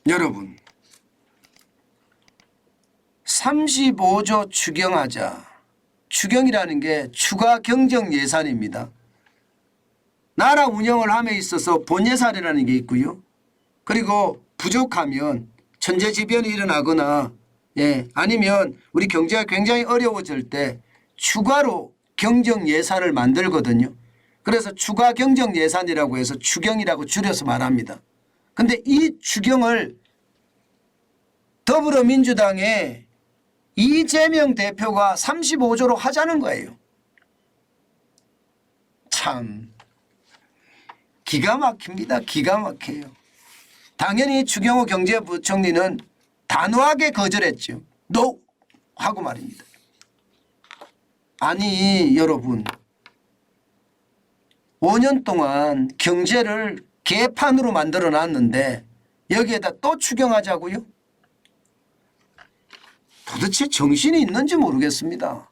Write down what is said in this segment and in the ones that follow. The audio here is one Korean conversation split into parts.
여러분 35조 추경하자. 추경이라는 게 추가 경정 예산입니다. 나라 운영을 함에 있어서 본예산이라는 게 있고요. 그리고 부족하면 천재지변이 일어나거나 아니면 우리 경제가 굉장히 어려워질 때 추가로 경정 예산을 만들거든요. 그래서 추가 경정 예산이라고 해서 추경이라고 줄여서 말합니다. 그런데 이 추경을 더불어민주당의 이재명 대표가 35조로 하자는 거예요. 참 기가 막힙니다. 기가 막혀요. 당연히 추경호 경제부총리는 단호하게 거절했죠. NO 하고 말입니다. 아니 여러분 5년 동안 경제를 개판으로 만들어 놨는데 여기에다 또 추경하자고요? 도대체 정신이 있는지 모르겠습니다.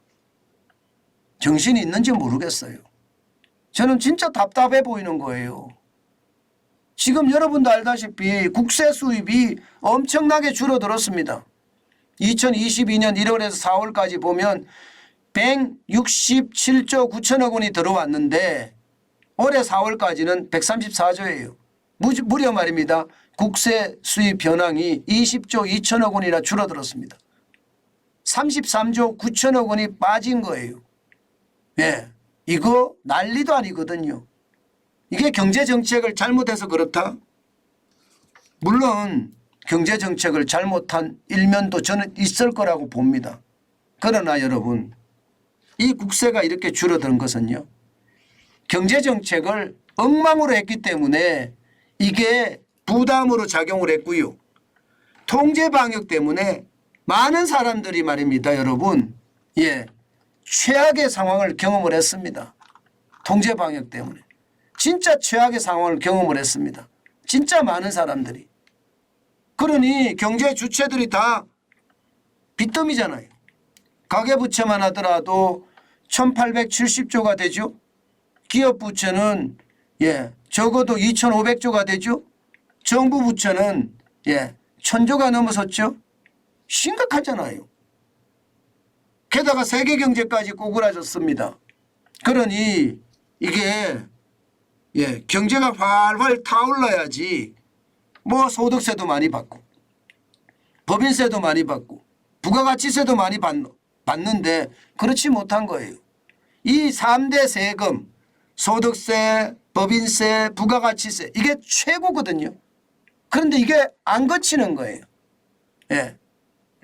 정신이 있는지 모르겠어요. 저는 진짜 답답해 보이는 거예요. 지금 여러분도 알다시피 국세 수입이 엄청나게 줄어들었습니다. 2022년 1월에서 4월까지 보면 167조 9천억 원이 들어왔는데 올해 4월까지는 134조예요. 무려 말입니다. 국세 수입 현황이 20조 2천억 원이나 줄어들었습니다. 33조 9천억 원이 빠진 거예요. 이거 난리도 아니거든요. 이게 경제정책을 잘못해서 그렇다? 물론 경제정책을 잘못한 일면도 저는 있을 거라고 봅니다. 그러나 여러분 이 국세가 이렇게 줄어든 것은요. 경제정책을 엉망으로 했기 때문에 이게 부담으로 작용을 했고요. 통제방역 때문에 많은 사람들이 말입니다. 여러분 최악의 상황을 경험을 했습니다. 통제방역 때문에. 진짜 최악의 상황을 경험을 했습니다. 진짜 많은 사람들이. 그러니 경제 주체들이 다 빚더미잖아요. 가계부채만 하더라도 1870조가 되죠. 기업부채는 적어도 2500조가 되죠. 정부부채는 1000조가 넘어섰죠. 심각하잖아요. 게다가 세계경제까지 꼬그라졌습니다. 그러니 이게 경제가 활활 타올라야지 뭐 소득세도 많이 받고 법인세도 많이 받고 부가가치세도 많이 받는데 그렇지 못한 거예요. 이 3대 세금 소득세, 법인세, 부가가치세 이게 최고거든요. 그런데 이게 안 거치는 거예요.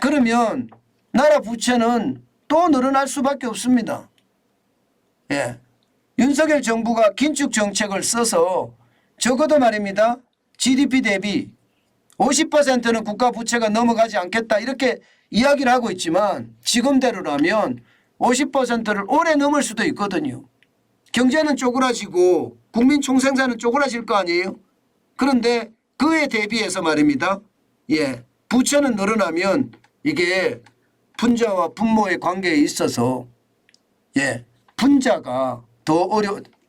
그러면 나라 부채는 또 늘어날 수밖에 없습니다. 윤석열 정부가 긴축 정책을 써서 적어도 말입니다. GDP 대비 50%는 국가 부채가 넘어가지 않겠다 이렇게 이야기를 하고 있지만 지금대로라면 50%를 오래 넘을 수도 있거든요. 경제는 쪼그라지고 국민 총생산은 쪼그라질 거 아니에요. 그런데 그에 대비해서 말입니다. 부채는 늘어나면 이게 분자와 분모의 관계에 있어서 분자가 더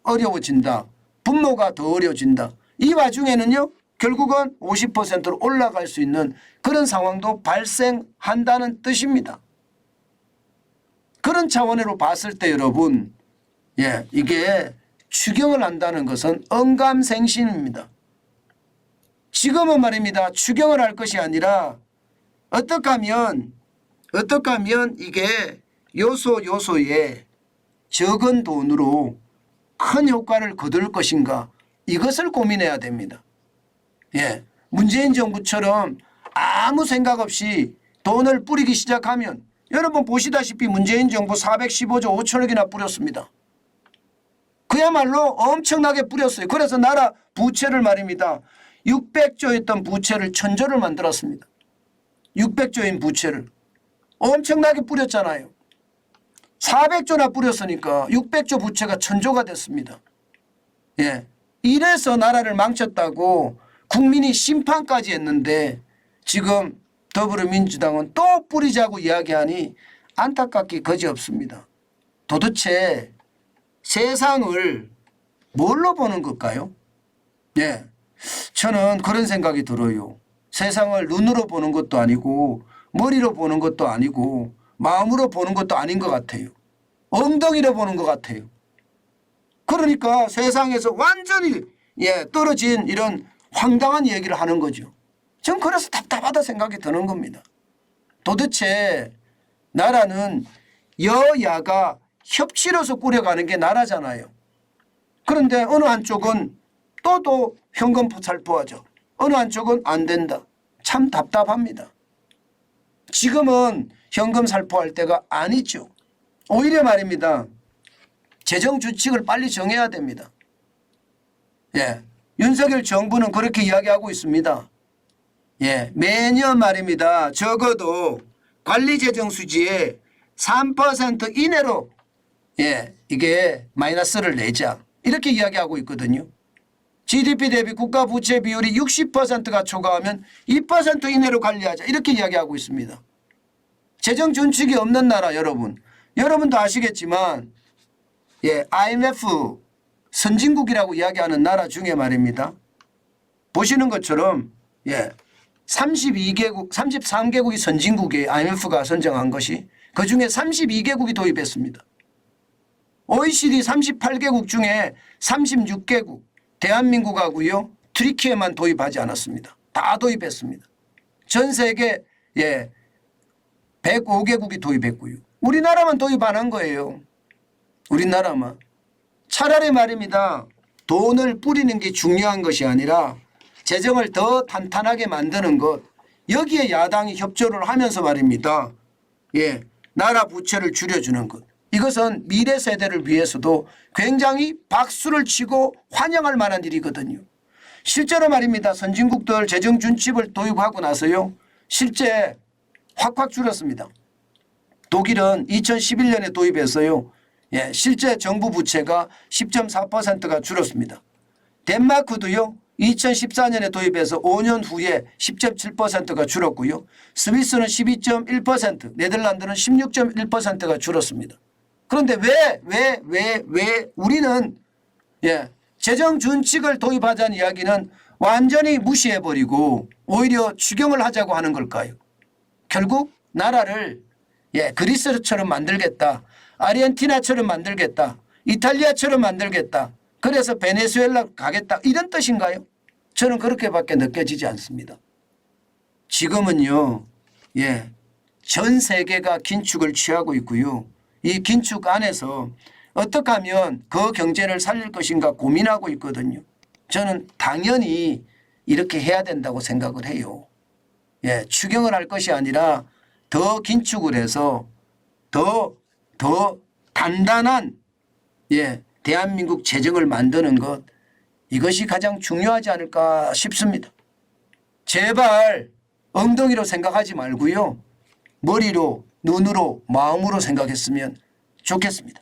어려워진다. 분모가 더 어려워진다. 이 와중에는요. 결국은 50%로 올라갈 수 있는 그런 상황도 발생한다는 뜻입니다. 그런 차원으로 봤을 때 여러분 이게 추경을 한다는 것은 언감생심입니다. 지금은 말입니다. 추경을 할 것이 아니라 어떻게 하면 이게 요소에 적은 돈으로 큰 효과를 거둘 것인가 이것을 고민해야 됩니다. 문재인 정부처럼 아무 생각 없이 돈을 뿌리기 시작하면 여러분 보시다시피 문재인 정부 415조 5천억이나 뿌렸습니다. 그야말로 엄청나게 뿌렸어요. 그래서 나라 부채를 말입니다. 600조였던 부채를 1000조를 만들었습니다. 600조인 부채를 엄청나게 뿌렸잖아요. 400조나 뿌렸으니까 600조 부채가 1000조가 됐습니다. 이래서 나라를 망쳤다고 국민이 심판까지 했는데 지금 더불어민주당은 또 뿌리자고 이야기하니 안타깝기 거지없습니다. 도대체 세상을 뭘로 보는 걸까요? 저는 그런 생각이 들어요. 세상을 눈으로 보는 것도 아니고 머리로 보는 것도 아니고 마음으로 보는 것도 아닌 것 같아요. 엉덩이로 보는 것 같아요. 그러니까 세상에서 완전히 떨어진 이런 황당한 얘기를 하는 거죠. 전 그래서 답답하다 생각이 드는 겁니다. 도대체 나라는 여야가 협치로서 꾸려가는 게 나라잖아요. 그런데 어느 한쪽은 또 현금 살포하죠. 어느 한쪽은 안 된다. 참 답답합니다. 지금은 현금 살포할 때가 아니죠. 오히려 말입니다. 재정 주칙을 빨리 정해야 됩니다. 윤석열 정부는 그렇게 이야기하고 있습니다. 매년 말입니다. 적어도 관리재정 수지의 3% 이내로 이게 마이너스를 내자 이렇게 이야기하고 있거든요. GDP 대비 국가 부채 비율이 60%가 초과하면 2% 이내로 관리하자 이렇게 이야기하고 있습니다. 재정 준칙이 없는 나라 여러분도 아시겠지만 IMF 선진국이라고 이야기하는 나라 중에 말입니다. 보시는 것처럼 32개국 33개국이 선진국에 IMF가 선정한 것이 그중에 32개국이 도입했습니다. OECD 38개국 중에 36개국 대한민국하고요 트리키에만 도입하지 않았습니다. 다 도입했습니다. 전 세계 105개국이 도입했고요. 우리나라만 도입 안 한 거예요. 우리나라만. 차라리 말입니다. 돈을 뿌리는 게 중요한 것이 아니라 재정을 더 탄탄하게 만드는 것 여기에 야당이 협조를 하면서 말입니다. 나라 부채를 줄여주는 것. 이것은 미래 세대를 위해서도 굉장히 박수를 치고 환영할 만한 일이거든요. 실제로 말입니다. 선진국들 재정 준칙을 도입하고 나서요. 실제 확 줄었습니다. 독일은 2011년에 도입해서요. 실제 정부 부채가 10.4%가 줄었습니다. 덴마크도요. 2014년에 도입해서 5년 후에 10.7%가 줄었고요. 스위스는 12.1%, 네덜란드는 16.1%가 줄었습니다. 그런데 왜 우리는 재정 준칙을 도입하자는 이야기는 완전히 무시해버리고 오히려 추경을 하자고 하는 걸까요? 결국 나라를 그리스처럼 만들겠다. 아르헨티나처럼 만들겠다. 이탈리아처럼 만들겠다. 그래서 베네수엘라 가겠다. 이런 뜻인가요? 저는 그렇게밖에 느껴지지 않습니다. 지금은요. 전 세계가 긴축을 취하고 있고요. 이 긴축 안에서 어떻게 하면 그 경제를 살릴 것인가 고민하고 있거든요. 저는 당연히 이렇게 해야 된다고 생각을 해요. 추경을 할 것이 아니라 더 긴축을 해서 더 단단한 대한민국 재정을 만드는 것 이것이 가장 중요하지 않을까 싶습니다. 제발 엉덩이로 생각하지 말고요. 머리로 눈으로 마음으로 생각했으면 좋겠습니다.